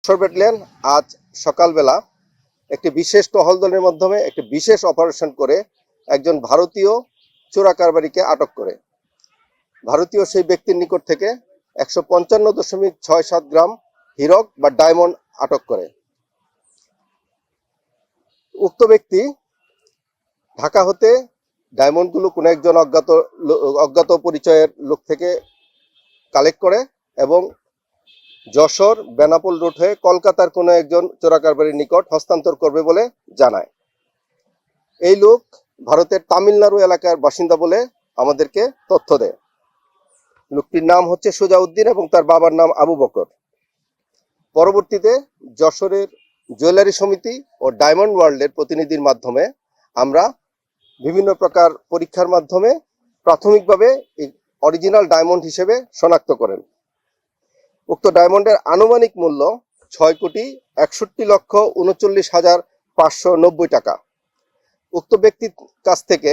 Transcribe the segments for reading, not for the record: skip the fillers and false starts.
Battalion আজ সকালবেলা একটি বিশেষ টহল দলের মাধ্যমে একটি বিশেষ অপারেশন করে একজন ভারতীয় চোরা কারবারিকে আটক করে ভারতীয় সেই ব্যক্তির নিকট থেকে ১৫৫.৬৭ গ্রাম হীরক বা ডায়মন্ড আটক করে। উক্ত ব্যক্তি ঢাকা হতে ডায়মন্ডগুলো কোনো একজন অজ্ঞাত পরিচয়ের লোক থেকে কালেক্ট করে এবং যশোর বেনাপোল রুট হয়ে কলকাতার কোনো একজন চোরা কারবারির নিকট হস্তান্তর করবে বলে জানায়। এই লোক ভারতের তামিলনাড়ু এলাকার বাসিন্দা বলে আমাদেরকে তথ্য দেয়। লোকটির নাম হচ্ছে সুজাউদ্দিন এবং তার বাবার নাম আবু বকর। পরবর্তীতে যশোরের জুয়েলারি সমিতি ও ডায়মন্ড ওয়ার্ল্ডের প্রতিনিধির মাধ্যমে আমরা বিভিন্ন প্রকার পরীক্ষার মাধ্যমে প্রাথমিকভাবে অরিজিনাল ডায়মন্ড হিসেবে শনাক্ত করেন। উক্ত ডায়মন্ডের আনুমানিক মূল্য ৬,৬১,৩৯,৫৯০ টাকা। উক্ত ব্যক্তির কাছ থেকে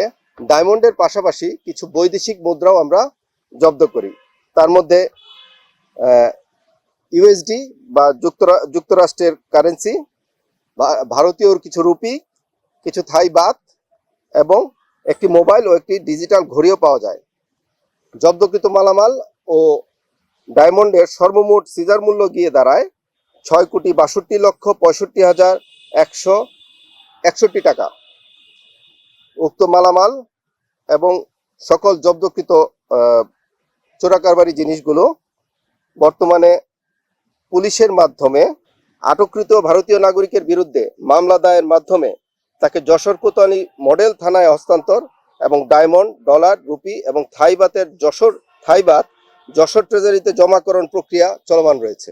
ডায়মন্ডের পাশাপাশি কিছু বৈদেশিক মুদ্রাও আমরা জব্দ করি। তার মধ্যে ইউএসডি বা যুক্তরাষ্ট্রের কারেন্সি, ভারতীয় কিছু রুপি, কিছু থাই বাত এবং একটি মোবাইল ও একটি ডিজিটাল ঘড়িও পাওয়া যায়। জব্দকৃত মালামাল ও ডায়মন্ডের সর্বমোট সিজার মূল্য গিয়ে দাঁড়ায় ৬,৬২,৬৫,১৬১ টাকা। উক্ত মালামাল এবং সকল জব্দকৃত চোরাকারবারি জিনিসগুলো বর্তমানে পুলিশের মাধ্যমে আটককৃত ভারতীয় নাগরিকের বিরুদ্ধে মামলা দায়ের মাধ্যমে তাকে যশোর কোতোয়ালি মডেল থানায় হস্তান্তর এবং ডায়মন্ড, ডলার, রুপি এবং থাইবাতের যশোর ট্রেজারিতে জমাকরণ প্রক্রিয়া চলমান রয়েছে।